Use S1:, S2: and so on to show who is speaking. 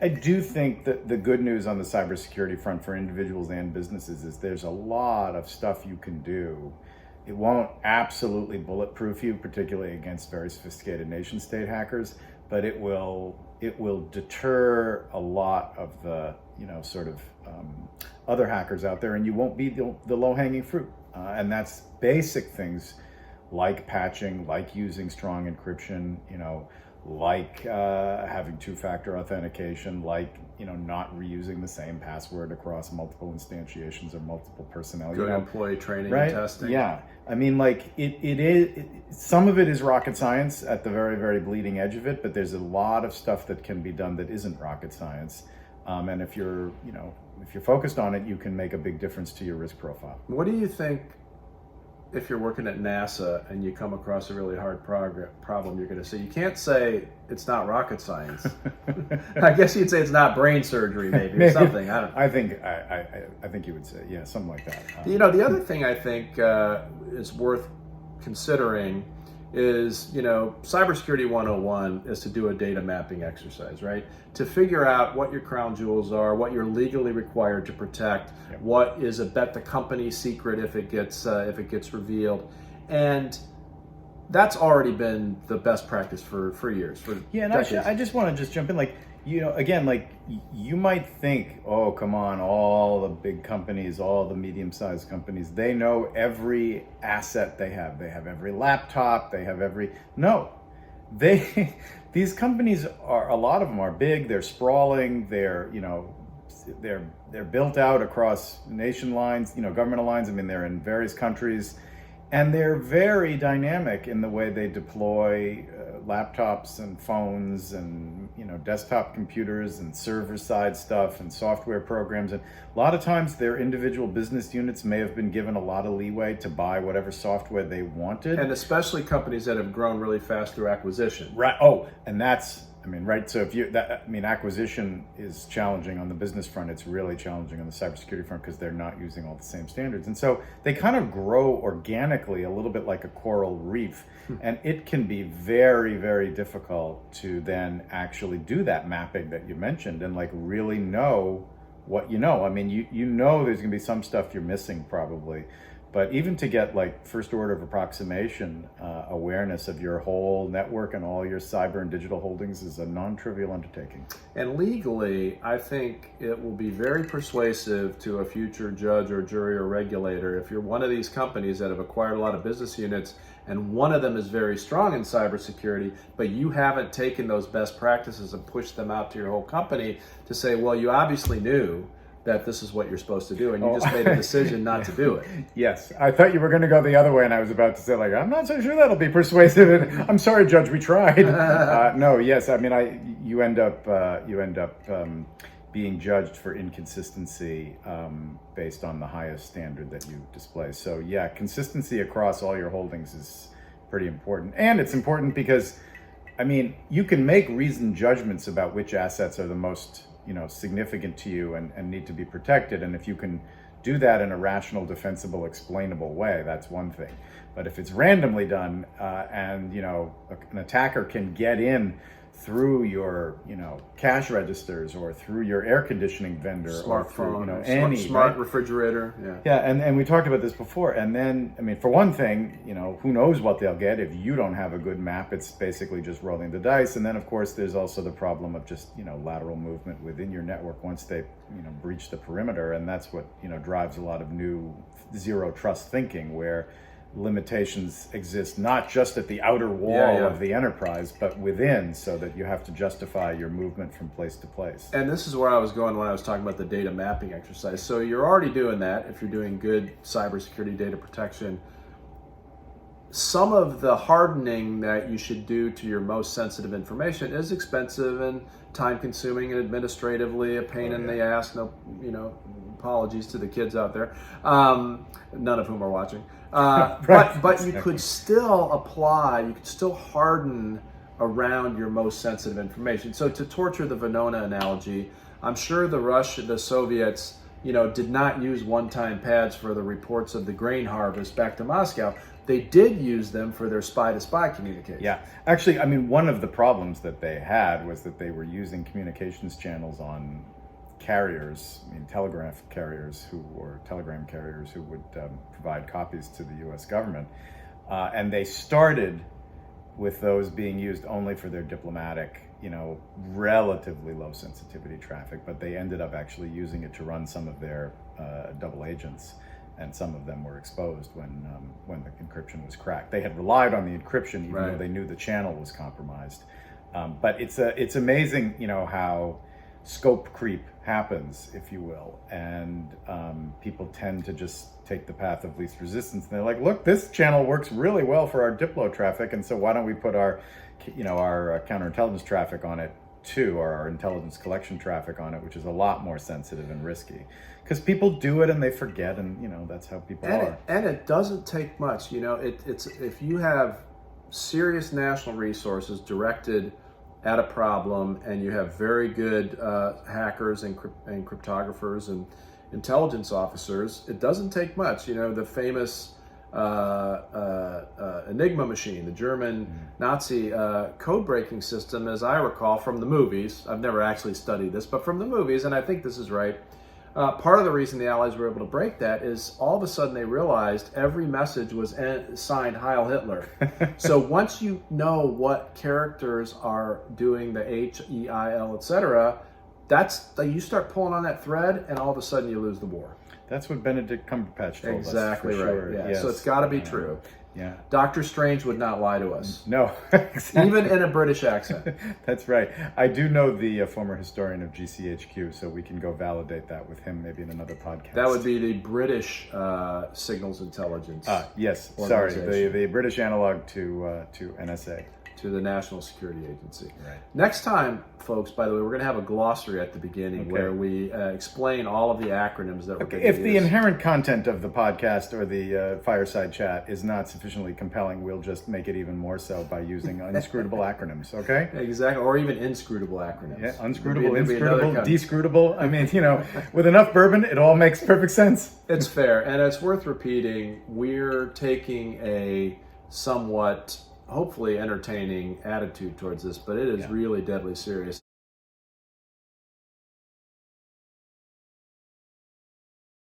S1: I do think that the good news on the cybersecurity front for individuals and businesses is there's a lot of stuff you can do. It won't absolutely bulletproof you, particularly against very sophisticated nation state hackers, but it will deter a lot of the other hackers out there, and you won't be the low-hanging fruit. And that's basic things like patching, like using strong encryption, like having two-factor authentication, like not reusing the same password across multiple instantiations or multiple personnel.
S2: Good employee training
S1: right?
S2: and testing.
S1: Yeah, I mean, like it is. Some of it is rocket science at the very, very bleeding edge of it, but there's a lot of stuff that can be done that isn't rocket science. And if you're focused on it, you can make a big difference to your risk profile.
S2: What do you think? If you're working at NASA and you come across a really hard problem, you're going to say, you can't say it's not rocket science. I guess you'd say it's not brain surgery, maybe, or something. I don't know.
S1: I think you would say, yeah, something like that.
S2: The other thing I think is worth considering is, cybersecurity 101 is to do a data mapping exercise, right? To figure out what your crown jewels are, what you're legally required to protect,
S1: Yep.
S2: what is a bet the company secret if it gets revealed, and that's already been the best practice for years.
S1: Yeah, and I just want to just jump in, again, you might think, oh, come on, all the big companies, all the medium-sized companies, they know every asset they have. They have every laptop, they have every... No, these companies are, a lot of them are big, they're sprawling, they're built out across nation lines, governmental lines. I mean, they're in various countries, and they're very dynamic in the way they deploy laptops and phones and desktop computers and server-side stuff and software programs. And a lot of times their individual business units may have been given a lot of leeway to buy whatever software they wanted.
S2: And especially companies that have grown really fast through acquisition.
S1: Right. Oh, and that's, right. So acquisition is challenging on the business front. It's really challenging on the cybersecurity front because they're not using all the same standards. And so they kind of grow organically, a little bit like a coral reef. And it can be very, very difficult to then actually do that mapping that you mentioned and really know what you know. I mean, you know there's going to be some stuff you're missing probably. But even to get first order of approximation awareness of your whole network and all your cyber and digital holdings is a non-trivial undertaking.
S2: And legally, I think it will be very persuasive to a future judge or jury or regulator if you're one of these companies that have acquired a lot of business units and one of them is very strong in cybersecurity, but you haven't taken those best practices and pushed them out to your whole company to say, well, you obviously knew that this is what you're supposed to do, and you just made a decision not to do it.
S1: Yes, I thought you were going to go the other way, and I was about to say, I'm not so sure that'll be persuasive. And I'm sorry, Judge, we tried. No, yes, I mean, you end up being judged for inconsistency based on the highest standard that you display. So yeah, consistency across all your holdings is pretty important, and it's important because, you can make reasoned judgments about which assets are the most significant to you and need to be protected. And if you can do that in a rational, defensible, explainable way, that's one thing. But if it's randomly done and an attacker can get in through your cash registers or through your air conditioning vendor or through any
S2: smart refrigerator,
S1: and we talked about this before. And then for one thing, who knows what they'll get if you don't have a good map. It's basically just rolling the dice. And then of course there's also the problem of just lateral movement within your network once they breach the perimeter. And that's what drives a lot of new zero trust thinking, where limitations exist not just at the outer wall of the enterprise, but within, so that you have to justify your movement from place to place.
S2: And this is where I was going when I was talking about the data mapping exercise. So you're already doing that if you're doing good cybersecurity data protection. Some of the hardening that you should do to your most sensitive information is expensive and time-consuming and administratively a pain in the ass. No, apologies to the kids out there, none of whom are watching. But you could still apply, you could still harden around your most sensitive information. So to torture the Venona analogy, I'm sure the Soviets did not use one-time pads for the reports of the grain harvest back to Moscow. They did use them for their spy-to-spy communication.
S1: Yeah. Actually, I mean, one of the problems that they had was that they were using communications channels on carriers, telegraph carriers or telegram carriers who would provide copies to the U.S. government. And they started with those being used only for their diplomatic, relatively low sensitivity traffic, but they ended up actually using it to run some of their double agents, and some of them were exposed when the encryption was cracked. They had relied on the encryption even though they knew the channel was compromised. But it's amazing, how scope creep happens, if you will, and people tend to just take the path of least resistance. And they're like, look, this channel works really well for our Diplo traffic, and so why don't we put our counterintelligence traffic on it too, or our intelligence collection traffic on it, which is a lot more sensitive and risky. Because people do it and they forget, and that's how people are.
S2: And it doesn't take much. It's if you have serious national resources directed at a problem, and you have very good hackers and cryptographers and intelligence officers, it doesn't take much. The famous Enigma machine, the German Nazi code breaking system, as I recall from the movies. I've never actually studied this, but from the movies, and I think this is right. Part of the reason the Allies were able to break that is all of a sudden they realized every message was signed Heil Hitler. So once you know what characters are doing the H, E, I, L, etc., you start pulling on that thread, and all of a sudden you lose the war.
S1: That's what Benedict Cumberbatch told us.
S2: Exactly right.
S1: Sure.
S2: Yeah.
S1: Yes.
S2: So it's got to be true.
S1: Yeah.
S2: Doctor Strange would not lie to us.
S1: No, exactly.
S2: Even in a British accent.
S1: That's right. I do know the former historian of GCHQ, so we can go validate that with him maybe in another podcast.
S2: That would be the British Signals Intelligence.
S1: Yes, sorry, the British analog to NSA.
S2: To the National Security Agency.
S1: Right.
S2: Next time, folks, by the way, we're going to have a glossary at the beginning where we explain all of the acronyms that we're going to use.
S1: If the inherent content of the podcast or the Fireside chat is not sufficiently compelling, we'll just make it even more so by using unscrutable acronyms, okay?
S2: Exactly, or even inscrutable acronyms.
S1: Yeah, unscrutable, inscrutable, descrutable. I mean, with enough bourbon, it all makes perfect sense.
S2: It's fair, and it's worth repeating. We're taking a somewhat hopefully entertaining attitude towards this, but it is really deadly serious.